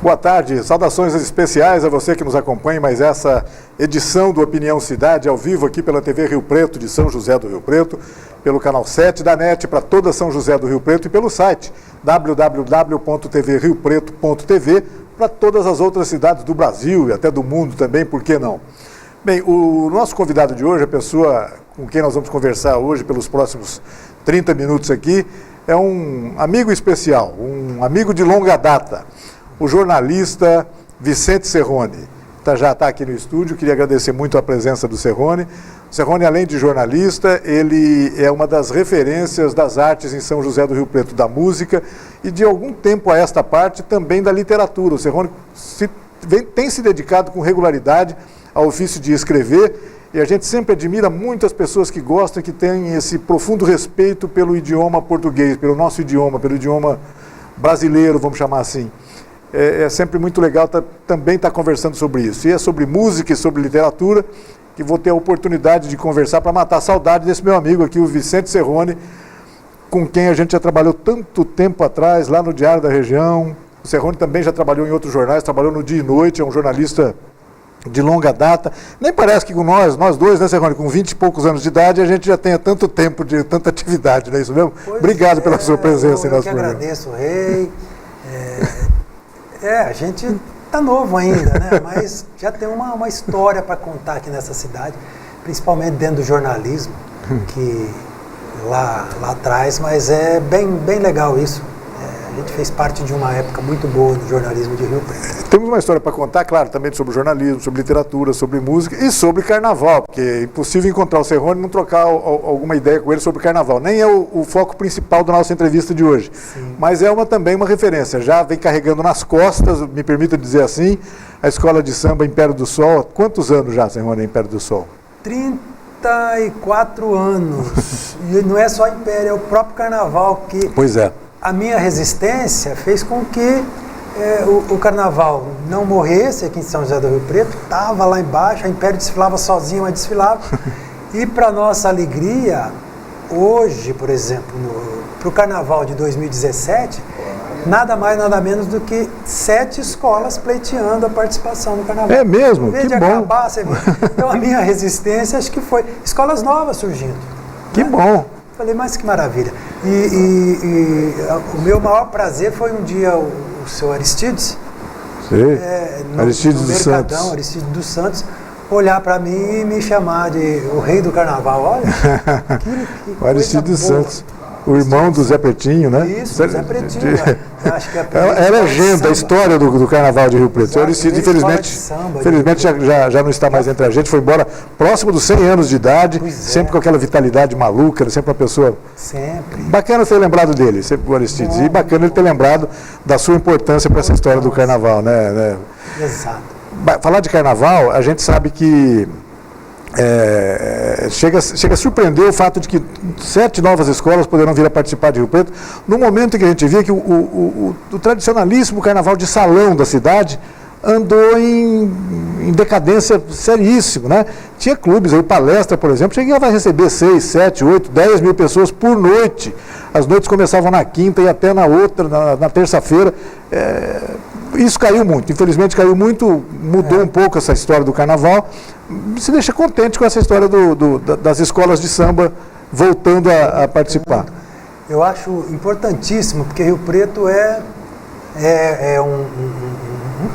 Boa tarde, saudações especiais a você que nos acompanha em mais essa edição do Opinião Cidade, ao vivo aqui pela TV Rio Preto, de São José do Rio Preto, pelo canal 7 da NET para toda São José do Rio Preto e pelo site www.tvriopreto.tv para todas as outras cidades do Brasil e até do mundo também, por que não? Bem, o nosso convidado de hoje, a pessoa com quem nós vamos conversar hoje pelos próximos 30 minutos aqui, é um amigo especial, um amigo de longa data, o jornalista Vicente Serrone. Já está aqui no estúdio, queria agradecer muito a presença do Serrone. O Serrone, além de jornalista, ele é uma das referências das artes em São José do Rio Preto, da música e de algum tempo a esta parte também da literatura. O Serrone tem se dedicado com regularidade ao ofício de escrever e a gente sempre admira muitas pessoas que gostam, que têm esse profundo respeito pelo idioma português, pelo nosso idioma, pelo idioma brasileiro, vamos chamar assim. É sempre muito legal também estar conversando sobre isso. E é sobre música e sobre literatura que vou ter a oportunidade de conversar para matar a saudade desse meu amigo aqui, o Vicente Serrone, com quem a gente já trabalhou tanto tempo atrás, lá no Diário da Região. O Serrone também já trabalhou em outros jornais, trabalhou no Dia e Noite, é um jornalista de longa data. Nem parece que com nós dois, né, Serrone, com 20 e poucos anos de idade, a gente já tenha tanto tempo de tanta atividade, não é isso mesmo? Pois obrigado pela sua presença em nosso programa. Eu que agradeço, Rei. A gente está novo ainda, né? Mas já tem uma história para contar aqui nessa cidade, principalmente dentro do jornalismo, que lá atrás, mas é bem legal isso. A gente fez parte de uma época muito boa do jornalismo de Rio Preto. Temos uma história para contar, claro, também sobre jornalismo, sobre literatura, sobre música e sobre carnaval, porque é impossível encontrar o Serrone e não trocar alguma ideia com ele sobre carnaval. Nem é o foco principal da nossa entrevista de hoje, sim, mas é também uma referência. Já vem carregando nas costas, me permita dizer assim, a Escola de Samba Império do Sol. Há quantos anos já, Serrone, Império do Sol? 34 anos. E não é só Império, é o próprio carnaval que... Pois é. A minha resistência fez com que o carnaval não morresse aqui em São José do Rio Preto, estava lá embaixo, a Império desfilava sozinha, mas desfilava. E para nossa alegria, hoje, por exemplo, para o carnaval de 2017, nada mais, nada menos do que 7 escolas pleiteando a participação no carnaval. É mesmo? Que bom. Acabar, você vê. Então a minha resistência, acho que foi escolas novas surgindo. Que bom. Falei, mas que maravilha. E o meu maior prazer foi um dia o seu Aristides, Aristides dos Santos. Aristides dos Santos, olhar para mim e me chamar de o rei do carnaval. Olha, que o Aristides dos Santos, o irmão do Zé Pretinho, né? Isso, Zé Pretinho. Acho que é a legenda, a história do carnaval de Rio Preto. O Aristides, infelizmente já não está mais entre a gente, foi embora próximo dos 100 anos de idade, sempre com aquela vitalidade maluca, sempre uma pessoa... Sempre. Bacana ter lembrado dele, sempre o Aristides. E bacana ele ter lembrado da sua importância para essa história do carnaval, né? Exato. Falar de carnaval, a gente sabe que chega a surpreender o fato de que 7 novas escolas poderão vir a participar de Rio Preto, no momento em que a gente via que o tradicionalíssimo carnaval de salão da cidade andou em decadência seríssima, né? Tinha clubes aí, Palestra, por exemplo, chegava a receber 6, 7, 8, 10 mil pessoas por noite. As noites começavam na quinta e até na outra, na terça-feira. Isso caiu muito, infelizmente caiu muito, mudou um pouco essa história do carnaval. Se deixa contente com essa história das escolas de samba voltando a participar. Eu acho importantíssimo, porque Rio Preto é um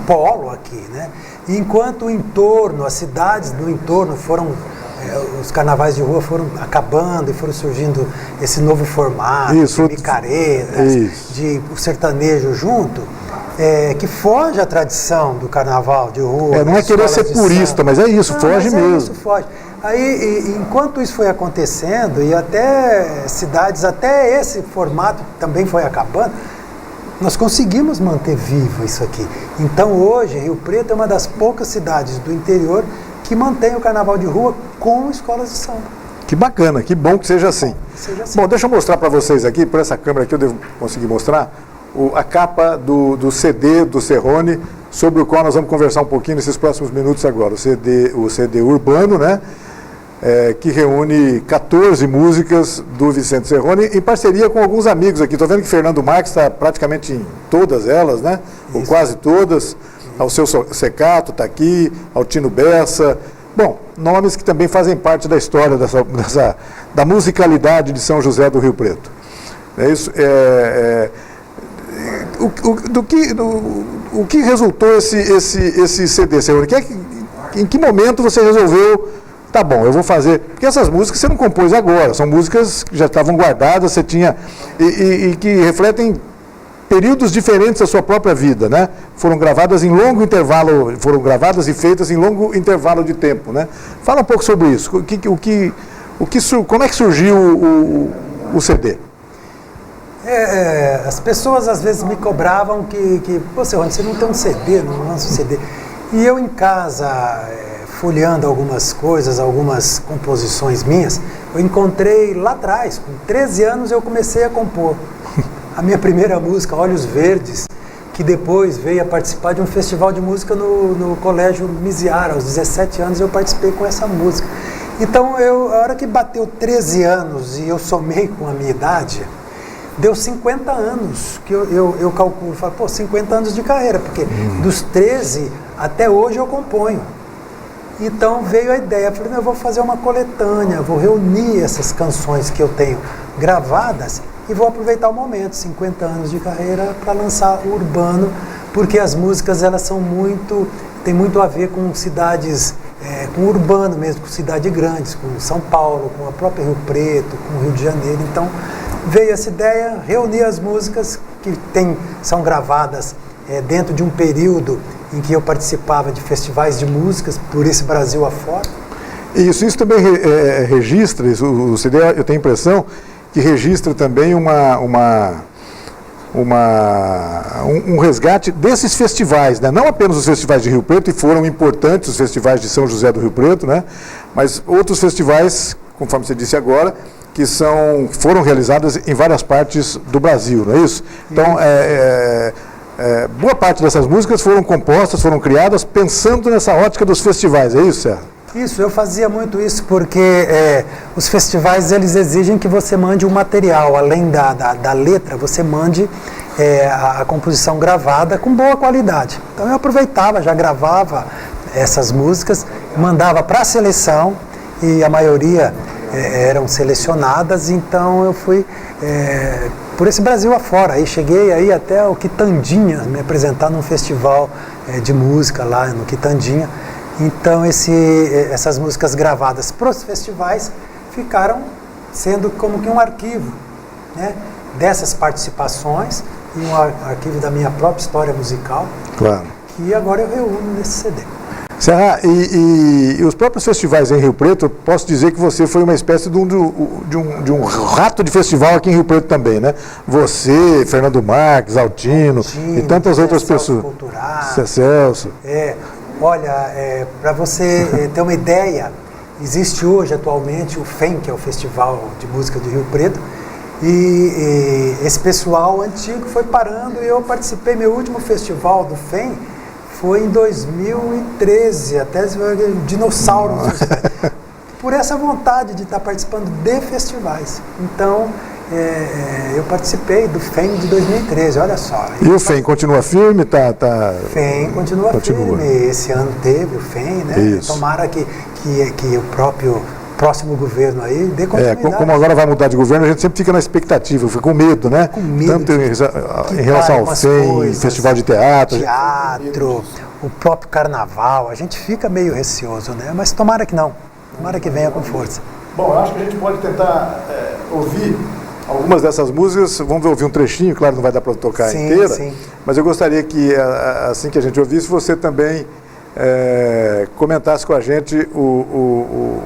polo aqui, né? E enquanto o entorno, as cidades do entorno foram, os carnavais de rua foram acabando e foram surgindo esse novo formato, de micaretas, de o sertanejo junto, que foge à tradição do carnaval de rua. Não é querer ser purista, mas é isso, foge mesmo. Isso, foge. Aí, enquanto isso foi acontecendo, e até cidades, até esse formato também foi acabando, nós conseguimos manter vivo isso aqui. Então hoje, Rio Preto é uma das poucas cidades do interior que mantém o carnaval de rua com escolas de samba. Que bacana, que bom que seja assim. Bom, deixa eu mostrar para vocês aqui, por essa câmera aqui eu devo conseguir mostrar, a capa do CD do Serrone, sobre o qual nós vamos conversar um pouquinho nesses próximos minutos agora. O CD urbano, né? Que reúne 14 músicas do Vicente Serrone, em parceria com alguns amigos aqui. Estou vendo que Fernando Marques está praticamente todas elas, né? Ou quase todas. Ao seu Secato está aqui, ao Tino Bessa. Bom, nomes que também fazem parte da história da musicalidade de São José do Rio Preto. É isso. O que resultou esse CD, senhor? Em que momento você resolveu, tá bom, eu vou fazer... Porque essas músicas você não compôs agora, são músicas que já estavam guardadas, você tinha... E que refletem períodos diferentes da sua própria vida, né? Foram gravadas em longo intervalo, foram gravadas e feitas em longo intervalo de tempo, né? Fala um pouco sobre isso. Como é que surgiu o CD? As pessoas às vezes me cobravam que pô, Serrone, você não tem um CD, não lança um CD. E eu em casa, folheando algumas coisas, algumas composições minhas, eu encontrei lá atrás, com 13 anos eu comecei a compor. A minha primeira música, Olhos Verdes, que depois veio a participar de um festival de música no Colégio Misiara. Aos 17 anos eu participei com essa música. Então, a hora que bateu 13 anos e eu somei com a minha idade, deu 50 anos que eu calculo. Falo, pô, 50 anos de carreira, porque dos 13 até hoje eu componho. Então veio a ideia, falei, eu vou fazer uma coletânea, vou reunir essas canções que eu tenho gravadas e vou aproveitar o momento, 50 anos de carreira, para lançar o urbano, porque as músicas elas são tem muito a ver com cidades, com o urbano mesmo, com cidades grandes, com São Paulo, com a própria Rio Preto, com o Rio de Janeiro. Então veio essa ideia, reunir as músicas que são gravadas dentro de um período em que eu participava de festivais de músicas por esse Brasil afora. Isso também registra, o CD, eu tenho a impressão que registra também um resgate desses festivais, né? Não apenas os festivais de Rio Preto, e foram importantes os festivais de São José do Rio Preto, né? Mas outros festivais, conforme você disse agora, que foram realizados em várias partes do Brasil, não é isso? Então, boa parte dessas músicas foram compostas, foram criadas pensando nessa ótica dos festivais, é isso, Serra? Isso, eu fazia muito isso porque os festivais eles exigem que você mande um material, além da letra, você mande a composição gravada com boa qualidade. Então eu aproveitava, já gravava essas músicas, mandava para a seleção e a maioria eram selecionadas, então eu fui por esse Brasil afora. Aí cheguei aí até o Quitandinha, me apresentar num festival de música lá no Quitandinha. Então essas músicas gravadas para os festivais ficaram sendo como que um arquivo, né, dessas participações e um arquivo da minha própria história musical, claro, que agora eu reúno nesse CD. Serra, e os próprios festivais em Rio Preto, eu posso dizer que você foi uma espécie de um rato de festival aqui em Rio Preto também, né? Você, Fernando Marques, Altino e tantas outras pessoas. Celso. Olha, para você ter uma ideia, existe hoje atualmente o FEM, que é o Festival de Música de Rio Preto, e esse pessoal antigo foi parando e eu participei, meu último festival do FEM foi em 2013, até dinossauros, por essa vontade de estar participando de festivais. Então, eu participei do FEM de 2013, olha só. E o FEM continua firme? FEM continua firme. Esse ano teve o FEM, né? Isso. Tomara que o próximo governo aí dê continuidade. Como agora vai mudar de governo, a gente sempre fica na expectativa, fica com medo, né? Com medo. Tanto em relação ao FEM, festival de teatro. O próprio carnaval, a gente fica meio receoso, né? Mas tomara que não. Tomara que venha com força. Bom, eu acho que a gente pode tentar ouvir algumas dessas músicas. Vamos ouvir um trechinho, claro, não vai dar para tocar inteira. Sim. Mas eu gostaria que, assim que a gente ouvisse, você também comentasse com a gente o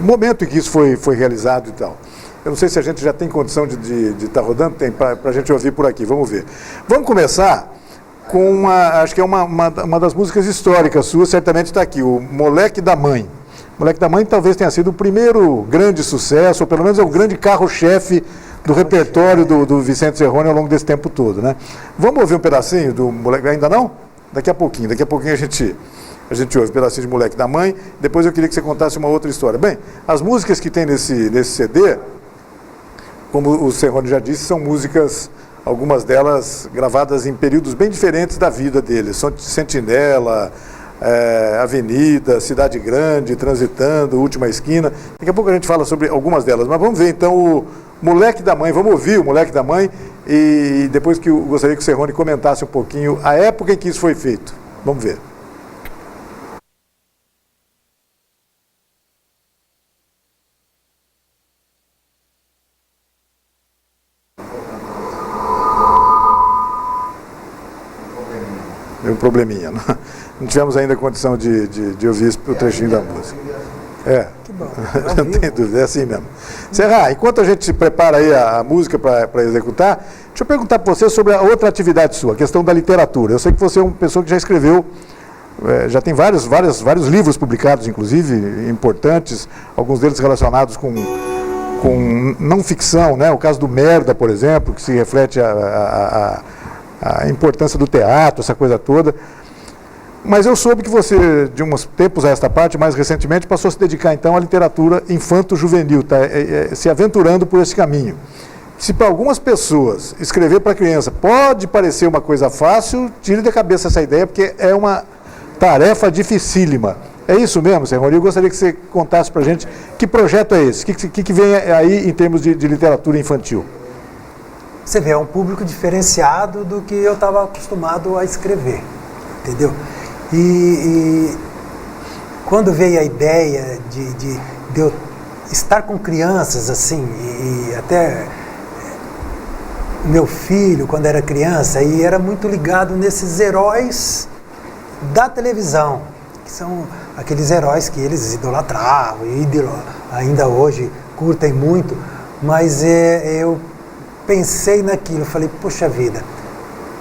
momento em que isso foi realizado e tal. Eu não sei se a gente já tem condição de estar rodando, tem para a gente ouvir por aqui, vamos ver. Vamos começar com acho que é uma das músicas históricas suas, certamente está aqui, o Moleque da Mãe. Moleque da Mãe talvez tenha sido o primeiro grande sucesso, ou pelo menos é o grande carro-chefe do repertório do Vicente Serrone ao longo desse tempo todo, né? Vamos ouvir um pedacinho do Moleque, ainda não? Daqui a pouquinho a gente ouve um pedacinho de Moleque da Mãe, depois eu queria que você contasse uma outra história. Bem, as músicas que tem nesse CD, como o Serrone já disse, são músicas algumas delas gravadas em períodos bem diferentes da vida dele. Sentinela, Avenida, Cidade Grande, Transitando, Última Esquina. Daqui a pouco a gente fala sobre algumas delas, mas vamos ver então o Moleque da Mãe, vamos ouvir o Moleque da Mãe e depois que eu gostaria que o Cerrone comentasse um pouquinho a época em que isso foi feito. Vamos ver. Deu um probleminha. Não tivemos ainda condição de ouvir o trechinho da música. Que bom. Não tem dúvida, é assim mesmo. Serra, enquanto a gente se prepara aí a música para executar, deixa eu perguntar para você sobre a outra atividade sua, a questão da literatura. Eu sei que você é uma pessoa que já escreveu, já tem vários livros publicados, inclusive, importantes, alguns deles relacionados com não ficção, né? O caso do Merda, por exemplo, que se reflete a importância do teatro, essa coisa toda. Mas eu soube que você, de uns tempos a esta parte, mais recentemente, passou a se dedicar então à literatura infanto-juvenil, tá? Se aventurando por esse caminho. Se para algumas pessoas escrever para criança pode parecer uma coisa fácil, tire da cabeça essa ideia, porque é uma tarefa dificílima. É isso mesmo, Cerrone? Eu gostaria que você contasse para a gente que projeto é esse, o que vem aí em termos de literatura infantil. Você vê, é um público diferenciado do que eu estava acostumado a escrever, entendeu? E quando veio a ideia de eu estar com crianças assim, e até meu filho, quando era criança, e era muito ligado nesses heróis da televisão, que são aqueles heróis que eles idolatravam e ainda hoje curtem muito, mas eu pensei naquilo, falei, poxa vida,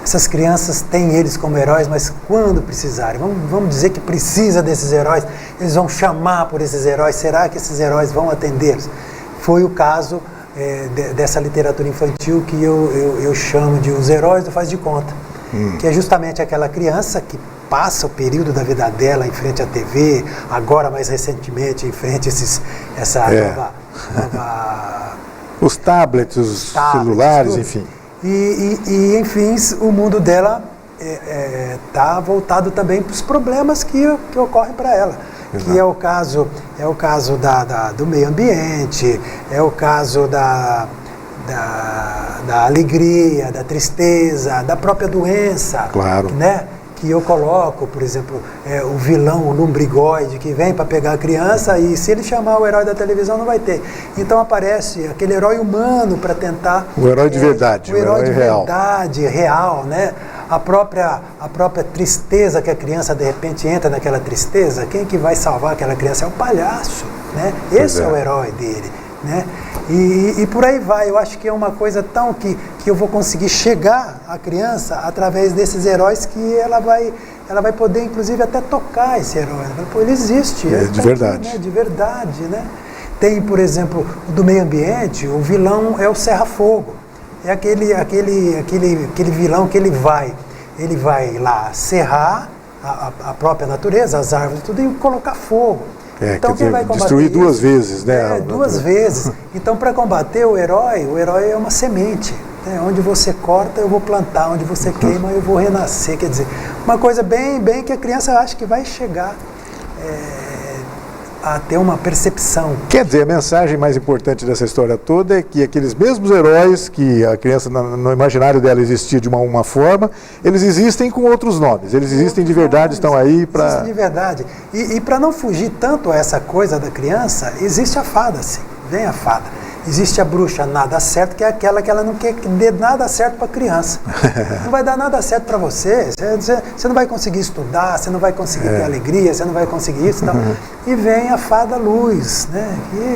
essas crianças têm eles como heróis, mas quando precisarem, vamos dizer que precisa desses heróis, eles vão chamar por esses heróis, será que esses heróis vão atendê-los? Foi o caso dessa literatura infantil que eu chamo de Os Heróis do Faz de Conta, que é justamente aquela criança que passa o período da vida dela em frente à TV, agora mais recentemente em frente a essa nova os tablets, os celulares, tudo. Enfim. E enfim, o mundo dela está voltado também para os problemas que ocorrem para ela. Exato. Que é o caso do meio ambiente, é o caso da alegria, da tristeza, da própria doença. Claro. Né? Que eu coloco, por exemplo, o vilão, o lumbrigoide, que vem para pegar a criança e se ele chamar o herói da televisão não vai ter. Então aparece aquele herói humano para tentar... O herói de verdade, o herói de real. Verdade, real, né? A própria tristeza que a criança de repente entra naquela tristeza, quem que vai salvar aquela criança é o palhaço, né? Esse é o herói dele, né? E por aí vai, eu acho que é uma coisa tão que eu vou conseguir chegar à criança através desses heróis que ela vai poder, inclusive, até tocar esse herói. Pô, ele existe. De verdade. Aqui, né? De verdade, né? Tem, por exemplo, do meio ambiente, o vilão é o Serra-Fogo. É aquele vilão que ele vai lá serrar a própria natureza, as árvores, tudo, e colocar fogo. Então, quem vai combater destruir duas vezes, né? Duas vezes. Então, para combater o herói é uma semente. Né? Onde você corta, eu vou plantar. Onde você queima, eu vou renascer. Quer dizer, uma coisa bem que a criança acha que vai chegar a ter uma percepção. Quer dizer, a mensagem mais importante dessa história toda é que aqueles mesmos heróis que a criança no imaginário dela existia de uma forma, eles existem com outros nomes, eles existem de verdade, estão aí para... Existem de verdade. E para não fugir tanto a essa coisa da criança, existe a fada, sim. Vem a fada. Existe a bruxa nada certo, que é aquela que ela não quer que dê nada certo para a criança. Não vai dar nada certo para você. Você não vai conseguir estudar, você não vai conseguir ter alegria, você não vai conseguir isso e tal. E vem a fada luz, né?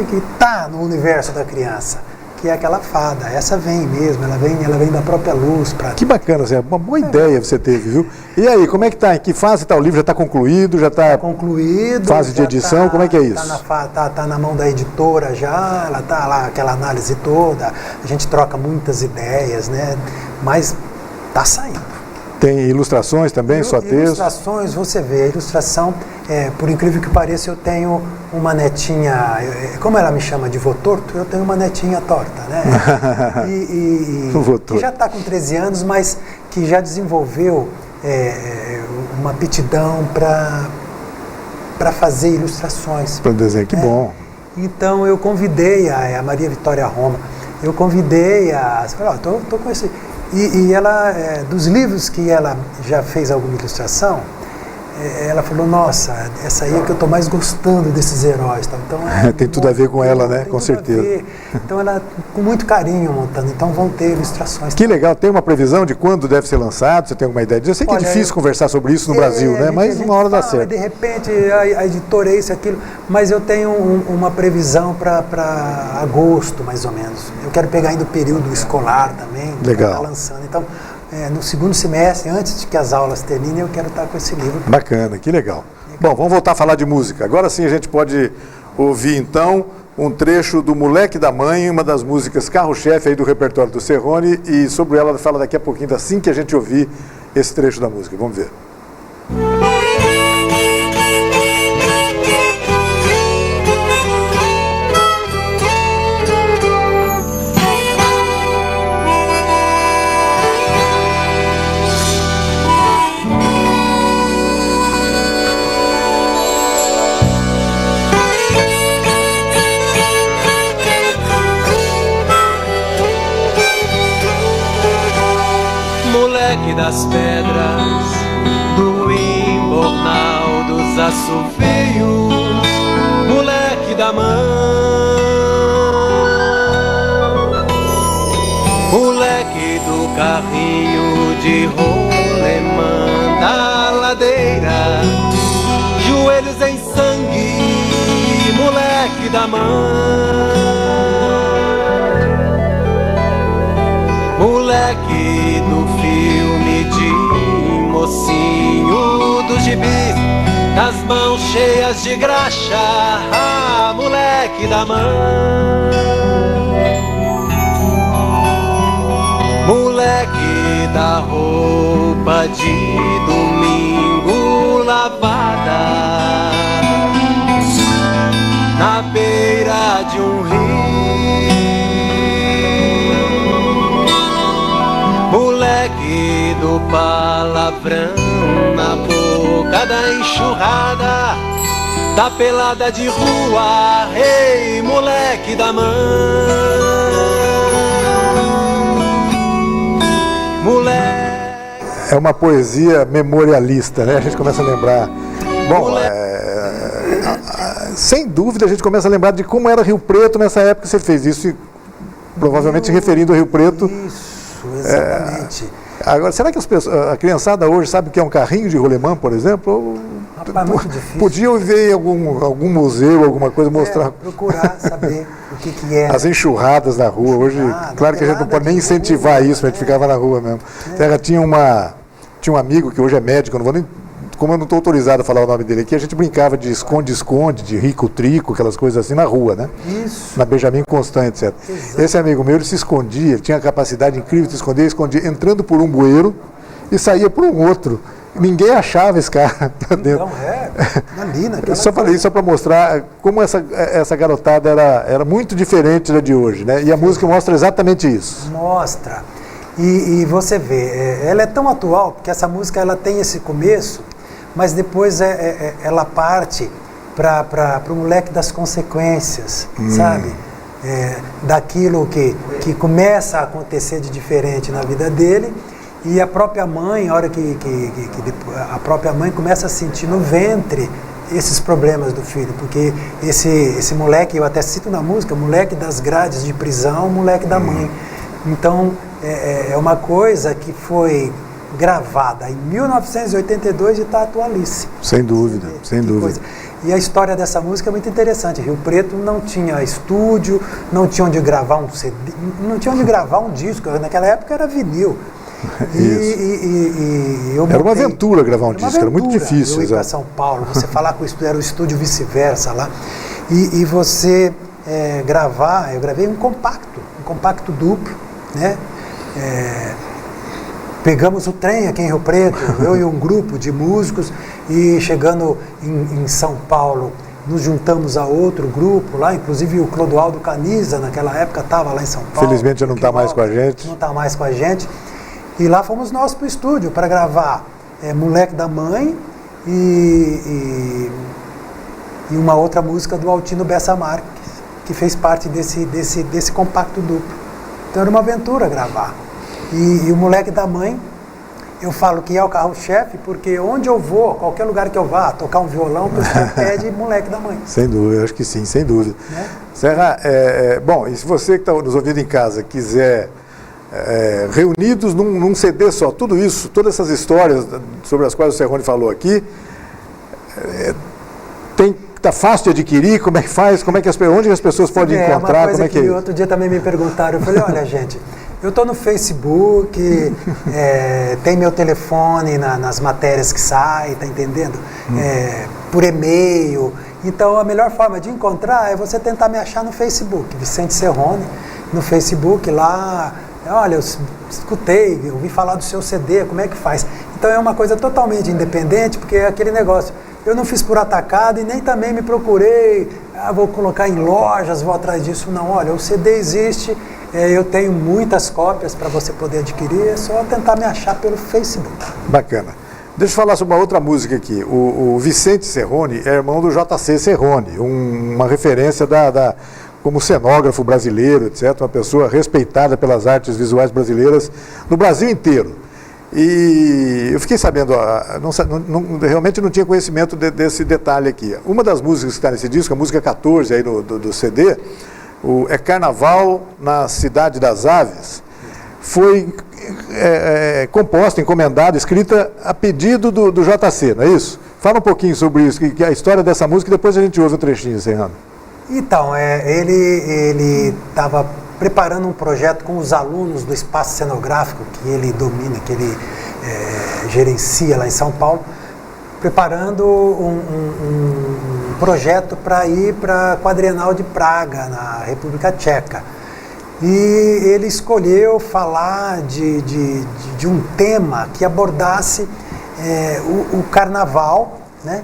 Que está no universo da criança, que é aquela fada. Essa vem mesmo, ela vem da própria luz. Que bacana, Zé. Uma boa ideia você teve, viu? E aí, como é que está? Em que fase está o livro? Já está concluído? Já está concluído. Fase de edição? Como é que é isso? Está na mão da editora já, ela está lá, aquela análise toda. A gente troca muitas ideias, né? Mas está saindo. Tem ilustrações também, só texto? Ilustrações, você vê, a ilustração, por incrível que pareça, eu tenho uma netinha, como ela me chama de vô torto, eu tenho uma netinha torta, né? Que já está com 13 anos, mas que já desenvolveu uma aptidão para fazer ilustrações. Para desenho, que bom. Então eu convidei a Maria Vitória Roma, eu convidei falei, tô com esse... E ela, dos livros que ela já fez alguma ilustração, ela falou, nossa, essa aí é que eu estou mais gostando desses heróis. Tá? Então, tem tudo a ver com ela, né? Com certeza. Então ela, com muito carinho montando, então vão ter ilustrações. Que legal, tem uma previsão de quando deve ser lançado? Você tem alguma ideia? Eu sei que é difícil conversar sobre isso no Brasil, né? Mas uma hora dá certo. De repente, a editora é isso, aquilo, mas eu tenho uma previsão para agosto, mais ou menos. Eu quero pegar ainda o período escolar também, legal. Tá lançando. Então, no segundo semestre, antes de que as aulas terminem, eu quero estar com esse livro. Bacana, que legal. Bom, vamos voltar a falar de música. Agora sim a gente pode ouvir, então, um trecho do Moleque da Mãe, uma das músicas carro-chefe aí do repertório do Serrone, e sobre ela fala daqui a pouquinho, assim que a gente ouvir esse trecho da música. Vamos ver. Das pedras, do embornal dos assovios, moleque da mãe, moleque do carrinho de rolemã da ladeira, joelhos em sangue, moleque da mãe, moleque do filme de mocinho dos gibis, das mãos cheias de graxa, moleque da mãe, moleque da roupa de domingo lavada na beira de um rio, moleque do palavrão na boca da enxurrada, da pelada de rua, ei, moleque da mãe, moleque. É uma poesia memorialista, né? A gente começa a lembrar. Bom, sem dúvida a gente começa a lembrar de como era Rio Preto nessa época que você fez isso, e provavelmente se referindo a Rio Preto. Isso, exatamente. Agora, será que a criançada hoje sabe o que é um carrinho de rolemã, por exemplo? Rapaz, muito difícil. Podiam ver em algum museu, alguma coisa, mostrar. Procurar saber o que é. As enxurradas na rua. Hoje, claro que a gente não pode nem incentivar isso, a gente ficava na rua mesmo. Tinha um amigo que hoje é médico, não vou nem. Como eu não estou autorizado a falar o nome dele aqui, a gente brincava de esconde-esconde, de rico-trico, aquelas coisas assim na rua, né? Isso. Na Benjamin Constant, etc. Exato. Esse amigo meu, ele se escondia, ele tinha a capacidade incrível de se escondia entrando por um bueiro e saía por um outro. Ninguém achava esse cara lá dentro. Então, ali naquela. Eu só falei isso só para mostrar como essa garotada era muito diferente da de hoje, né? E a música mostra exatamente isso. Mostra. E você vê, ela é tão atual, porque essa música ela tem esse começo, mas depois ela parte para o moleque das consequências, sabe? Daquilo que começa a acontecer de diferente na vida dele, e a própria mãe, a hora que a própria mãe começa a sentir no ventre esses problemas do filho, porque esse moleque, eu até cito na música, moleque das grades de prisão, moleque da mãe. Então, é uma coisa que foi gravada em 1982 e está atualíssima. Sem dúvida, sem dúvida. Coisa. E a história dessa música é muito interessante. Rio Preto não tinha estúdio, não tinha onde gravar um CD, não tinha onde gravar um disco. Naquela época era vinil. Era uma aventura gravar um disco, era muito difícil. Eu ir para São Paulo, você falar com o estúdio, era o estúdio Vice-Versa lá, e você gravar, eu gravei um compacto duplo, né? pegamos o trem aqui em Rio Preto, eu e um grupo de músicos, e chegando em São Paulo, nos juntamos a outro grupo lá, inclusive o Clodoaldo Caniza, naquela época, estava lá em São Paulo. Felizmente já não está mais com a gente. Não está mais com a gente. E lá fomos nós para o estúdio para gravar Moleque da Mãe e uma outra música do Altino Bessa Marques, que fez parte desse compacto duplo. Então era uma aventura gravar. E o Moleque da Mãe, eu falo que é o carro-chefe, porque onde eu vou, qualquer lugar que eu vá, tocar um violão, o pessoal pede Moleque da Mãe. Sem dúvida, acho que sim, sem dúvida. Né? Serra, bom, e se você que está nos ouvindo em casa quiser, reunidos num CD só, tudo isso, todas essas histórias sobre as quais o Cerrone falou aqui, está fácil de adquirir? Como é que faz? Onde as pessoas podem encontrar? Uma coisa que outro dia também me perguntaram, eu falei, olha gente, eu estou no Facebook, tem meu telefone nas matérias que saem, tá entendendo? Por e-mail. Então a melhor forma de encontrar é você tentar me achar no Facebook, Vicente Cerrone, no Facebook lá, olha, eu escutei, eu ouvi falar do seu CD, como é que faz? Então é uma coisa totalmente independente, porque é aquele negócio, eu não fiz por atacado e nem também me procurei, vou colocar em lojas, vou atrás disso, não, olha, o CD existe, eu tenho muitas cópias para você poder adquirir, é só tentar me achar pelo Facebook. Bacana. Deixa eu falar sobre uma outra música aqui. O Vicente Cerrone é irmão do JC Cerrone, uma referência como cenógrafo brasileiro, etc., uma pessoa respeitada pelas artes visuais brasileiras no Brasil inteiro. E eu fiquei sabendo, realmente não tinha conhecimento desse detalhe aqui. Uma das músicas que está nesse disco, a música 14 aí do CD, é Carnaval na Cidade das Aves, foi composta, encomendada, escrita a pedido do JC, não é isso? Fala um pouquinho sobre isso, que a história dessa música, e depois a gente ouve um trechinho, Serrano. Então, ele estava preparando um projeto com os alunos do espaço cenográfico que ele domina, que ele gerencia lá em São Paulo, preparando um projeto para ir para a Quadrienal de Praga, na República Tcheca. E ele escolheu falar de um tema que abordasse o carnaval, né?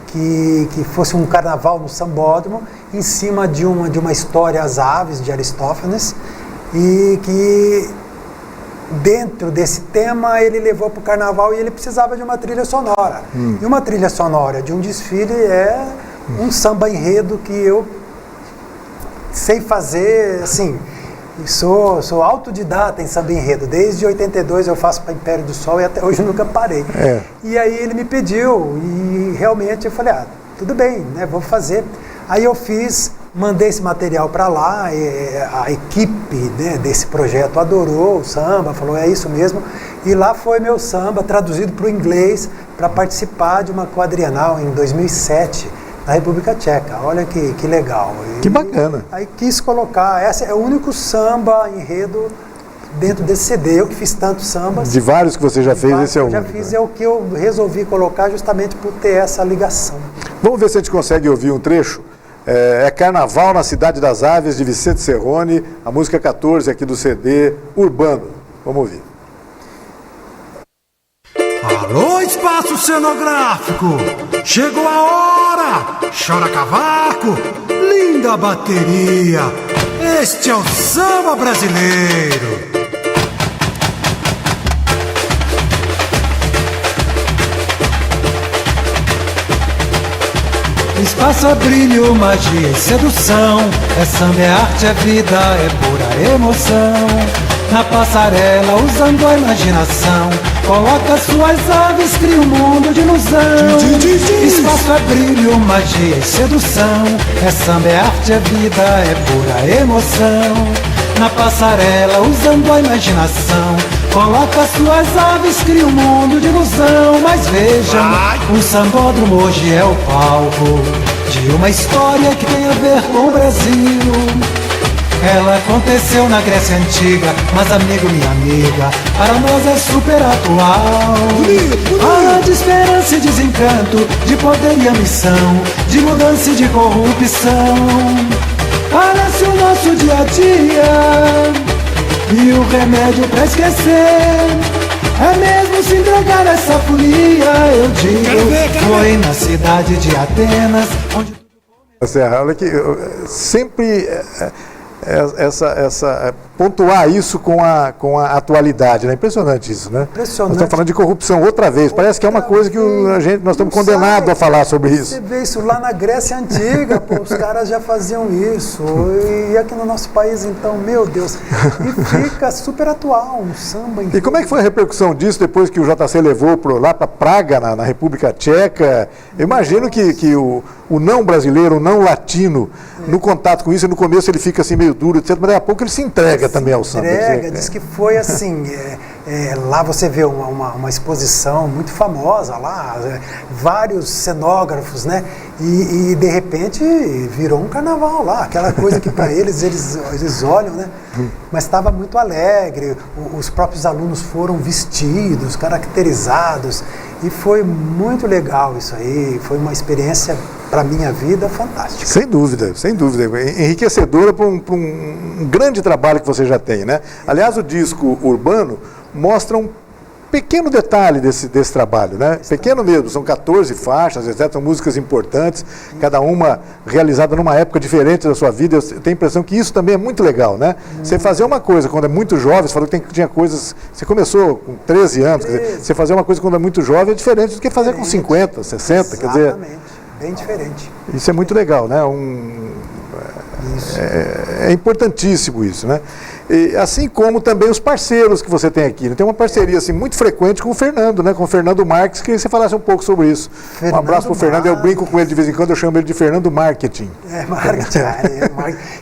Que fosse um carnaval no sambódromo, em cima de uma história As Aves, de Aristófanes, e que dentro desse tema ele levou para o carnaval e ele precisava de uma trilha sonora. E uma trilha sonora de um desfile é um samba enredo que eu sei fazer, assim, sou autodidata em samba enredo. Desde 82 eu faço para Império do Sol e até hoje nunca parei. E aí ele me pediu e realmente eu falei, tudo bem, né, vou fazer. Aí eu mandei esse material para lá, a equipe, né, desse projeto adorou o samba, falou, é isso mesmo. E lá foi meu samba traduzido para o inglês para participar de uma quadrienal em 2007. Na República Tcheca, olha que legal. Que bacana. Aí quis colocar, esse é o único samba enredo dentro desse CD, eu que fiz tantos sambas. De vários que você já fez, esse é o único. Já fiz, é o que eu resolvi colocar justamente por ter essa ligação. Vamos ver se a gente consegue ouvir um trecho. É Carnaval na Cidade das Aves, de Vicente Cerrone, a música 14 aqui do CD Urbano. Vamos ouvir. Alô, espaço cenográfico! Chegou a hora! Chora cavaco! Linda bateria! Este é o samba brasileiro! Espaço é brilho, magia e sedução. É samba, é arte, é vida, é pura emoção. Na passarela, usando a imaginação, coloca suas aves, cria um mundo de ilusão. Espaço é brilho, magia e sedução. É samba, é arte, é vida, é pura emoção. Na passarela, usando a imaginação, coloca suas aves, cria um mundo de ilusão. Mas vejam, o sambódromo hoje é o palco de uma história que tem a ver com o Brasil. Ela aconteceu na Grécia Antiga, mas amigo, minha amiga, para nós é super atual. Fala de esperança e desencanto, de poder e ambição, de mudança e de corrupção. Parece o nosso dia a dia e o remédio pra esquecer É mesmo se entregar essa folia, eu digo. Foi na cidade de Atenas, onde... Serra, olha que sempre pontuar isso com a atualidade, né? Impressionante isso, né? Impressionante. Nós estamos falando de corrupção outra vez. Parece que é uma coisa que nós estamos condenados a falar sobre isso. Você vê isso lá na Grécia Antiga, pô, os caras já faziam isso. E aqui no nosso país, então, meu Deus. E fica super atual, um samba. E como é que foi a repercussão disso depois que o JC levou lá para Praga, na República Tcheca? Eu imagino que o não brasileiro, o não latino, no contato com isso, no começo ele fica assim meio duro, etc., mas daqui a pouco ele se entrega também ao samba. Diz que foi assim, lá você vê uma exposição muito famosa lá, vários cenógrafos, né? E de repente virou um carnaval lá, aquela coisa que para eles olham, né? Mas estava muito alegre, os próprios alunos foram vestidos, caracterizados, e foi muito legal isso aí, foi uma experiência para a minha vida fantástica. Sem dúvida, enriquecedora para um grande trabalho que você já tem, né? Aliás, o disco Urbano mostra um pequeno detalhe desse trabalho, né? Pequeno mesmo, são 14 faixas, etc., são músicas importantes, cada uma realizada numa época diferente da sua vida. Eu tenho a impressão que isso também é muito legal, né? Você fazer uma coisa quando é muito jovem, você falou que tinha coisas, você começou com 13 anos, quer dizer, você fazer uma coisa quando é muito jovem é diferente do que fazer com 50, 60, quer dizer... Exatamente, bem diferente. Isso é muito legal, né? É importantíssimo isso, né? E, assim como também os parceiros que você tem aqui. Né? Tem uma parceria assim, muito frequente com o Fernando, né? Com o Fernando Marques, queria que você falasse um pouco sobre isso. Um abraço para o Fernando, eu brinco com ele de vez em quando, eu chamo ele de Fernando Marketing. Marketing.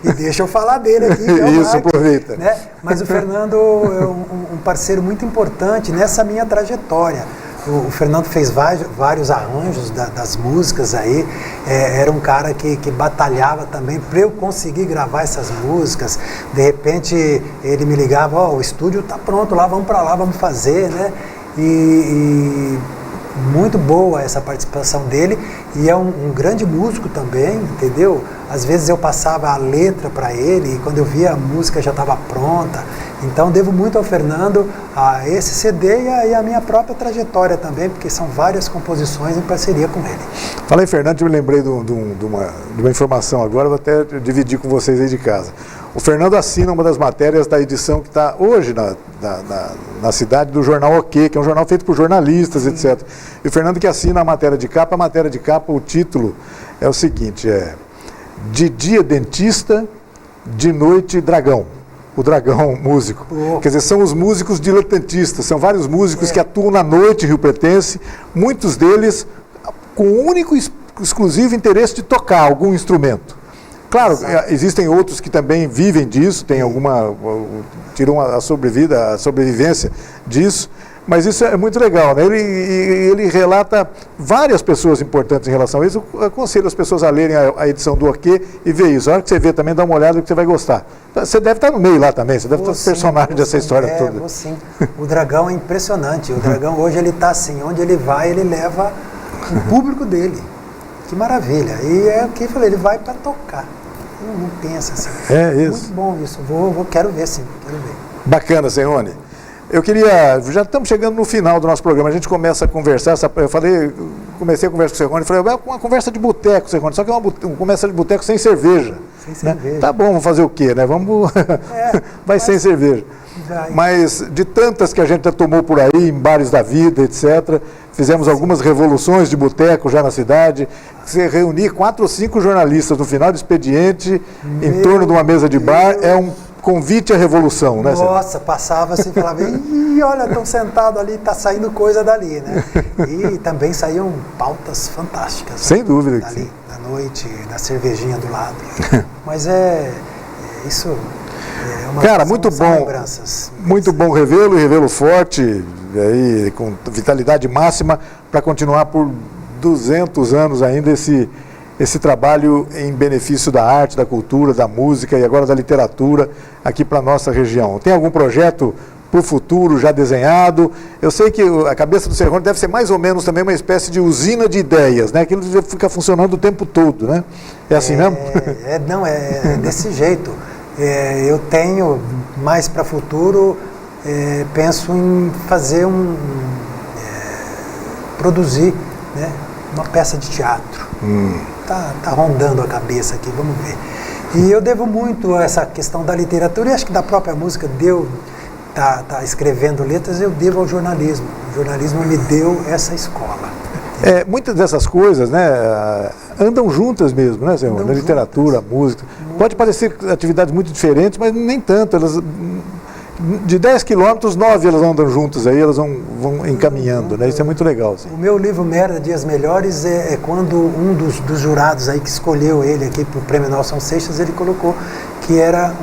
E deixa eu falar dele aqui. Isso, aproveita. Né? Mas o Fernando é um parceiro muito importante nessa minha trajetória. O Fernando fez vários arranjos das músicas aí, era um cara que batalhava também para eu conseguir gravar essas músicas. De repente ele me ligava, o estúdio está pronto lá, vamos para lá, vamos fazer, né? E muito boa essa participação dele, e é um grande músico também, entendeu? Às vezes eu passava a letra para ele e quando eu via a música já estava pronta. Então devo muito ao Fernando a esse CD e a minha própria trajetória também, porque são várias composições em parceria com ele. Falei, Fernando, eu me lembrei de uma informação agora, vou até dividir com vocês aí de casa. O Fernando assina uma das matérias da edição que está hoje na cidade do jornal OK, que é um jornal feito por jornalistas, etc. E o Fernando que assina a matéria de capa, o título é o seguinte, De dia dentista, de noite dragão. O dragão músico. Quer dizer, são os músicos diletantistas, são vários músicos que atuam na noite rio-pretense, muitos deles com o único exclusivo interesse de tocar algum instrumento. Claro, existem outros que também vivem disso, tem tiram a sobrevivência disso, mas isso é muito legal, né? Ele relata várias pessoas importantes em relação a isso. Eu aconselho as pessoas a lerem a edição do OK e ver isso. A hora que você vê também, dá uma olhada que você vai gostar. Você deve estar no meio lá também, você deve estar personagem dessa história toda. Sim. O Dragão é impressionante. O Dragão hoje ele está assim, onde ele vai, ele leva o público dele. Que maravilha. E é o que eu falei, ele vai para tocar. Não pensa assim. É isso. Muito bom isso. Quero ver sim, quero ver. Bacana, Serrone. Já estamos chegando no final do nosso programa, a gente começa a conversar, comecei a conversa com o Serrone, falei, uma conversa de boteco, Serrone, só que é uma conversa de boteco sem cerveja. Sem cerveja. Tá bom, vamos fazer o quê, né? Vai sem cerveja. Mas de tantas que a gente já tomou por aí, em bares da vida, etc., fizemos algumas revoluções de boteco já na cidade, você reunir 4 ou 5 jornalistas no final do expediente, em torno de uma mesa de bar, é um convite à revolução, né? Nossa, passava assim, falava, ih, olha, estão sentados ali, está saindo coisa dali, né? E também saíam pautas fantásticas. Sem dúvida. Dali, da noite, da cervejinha do lado. Mas isso é uma... Cara, muito bom. Muito bom revê-lo forte, aí, com vitalidade máxima, para continuar por 200 anos ainda esse trabalho em benefício da arte, da cultura, da música e agora da literatura aqui para a nossa região. Tem algum projeto para o futuro já desenhado? Eu sei que a cabeça do Serrone deve ser mais ou menos também uma espécie de usina de ideias, né? Aquilo fica funcionando o tempo todo, né? É assim mesmo? Não, é desse jeito. Eu tenho mais para o futuro penso em fazer produzir, né, uma peça de teatro. Tá rondando a cabeça aqui, vamos ver. E eu devo muito a essa questão da literatura, e acho que da própria música, tá escrevendo letras, eu devo ao jornalismo. O jornalismo me deu essa escola. Muitas dessas coisas, né, andam juntas mesmo, né, senhor? Na literatura, a música. Pode parecer atividades muito diferentes, mas nem tanto. Elas, de 10 quilômetros, 9 elas andam juntas aí, elas vão encaminhando, né? Isso é muito legal. Assim. O meu livro Merda Dias Melhores é quando um dos jurados aí que escolheu ele aqui para o Prêmio Nelson Seixas, ele colocou que era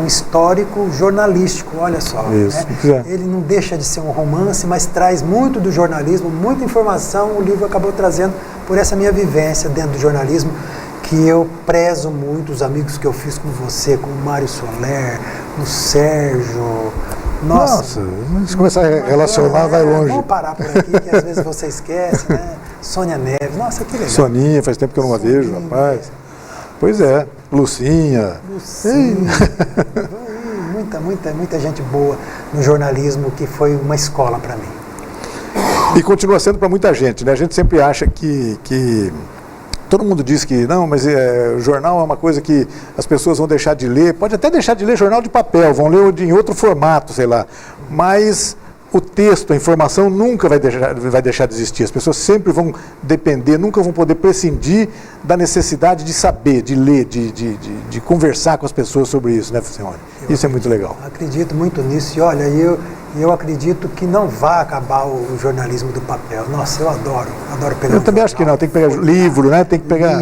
um histórico jornalístico, olha só. Isso, né? Ele não deixa de ser um romance, mas traz muito do jornalismo, muita informação. O livro acabou trazendo por essa minha vivência dentro do jornalismo, que eu prezo muito, os amigos que eu fiz com você, com o Mário Soler, o Sérgio. Nossa, se começar a relacionar, vai longe. Vamos parar por aqui, que às vezes você esquece, né? Sônia Neves, nossa, que legal. Soninha, faz tempo que eu não a vejo, rapaz. Pois é, Lucinha. Muita gente boa no jornalismo, que foi uma escola para mim. E continua sendo para muita gente, né? A gente sempre acha que todo mundo diz que não, mas o jornal é uma coisa que as pessoas vão deixar de ler, pode até deixar de ler jornal de papel, vão ler em outro formato, sei lá, mas o texto, a informação nunca vai deixar de existir, as pessoas sempre vão depender, nunca vão poder prescindir da necessidade de saber, de ler, de conversar com as pessoas sobre isso, né, Simeone? Isso é muito legal. Acredito muito nisso, e olha, eu acredito que não vai acabar o jornalismo do papel. Nossa, eu adoro pegar. Eu também acho que não, tem que pegar livro, né? Tem que pegar.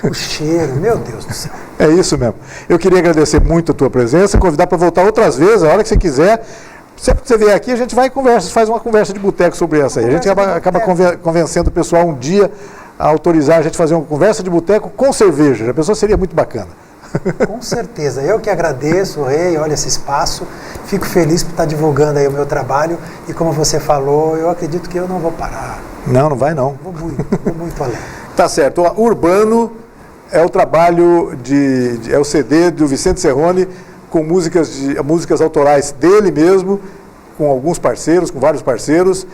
O cheiro, meu Deus do céu. É isso mesmo. Eu queria agradecer muito a tua presença, convidar para voltar outras vezes, a hora que você quiser. Sempre que você vier aqui, a gente vai e conversa, faz uma conversa de boteco sobre essa aí. A gente acaba convencendo o pessoal um dia a autorizar a gente fazer uma conversa de boteco com cerveja. A pessoa seria muito bacana. Com certeza, eu que agradeço, Rei, olha esse espaço, fico feliz por estar divulgando aí o meu trabalho e como você falou, eu acredito que eu não vou parar. Não vai não. Vou muito além. Tá certo, o Urbano é o trabalho é o CD do Vicente Serrone com músicas autorais dele mesmo, com alguns parceiros, com vários parceiros,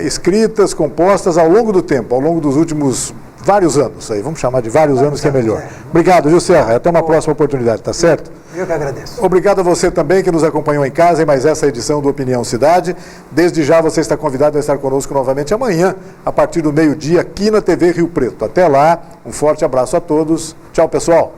escritas, compostas ao longo do tempo, ao longo dos últimos vários anos aí, vamos chamar de vários anos que é melhor. Obrigado, viu, Serra? Até uma próxima oportunidade, tá certo? Eu que agradeço. Obrigado a você também que nos acompanhou em casa em mais essa edição do Opinião Cidade. Desde já você está convidado a estar conosco novamente amanhã, a partir do meio-dia, aqui na TV Rio Preto. Até lá, um forte abraço a todos. Tchau, pessoal.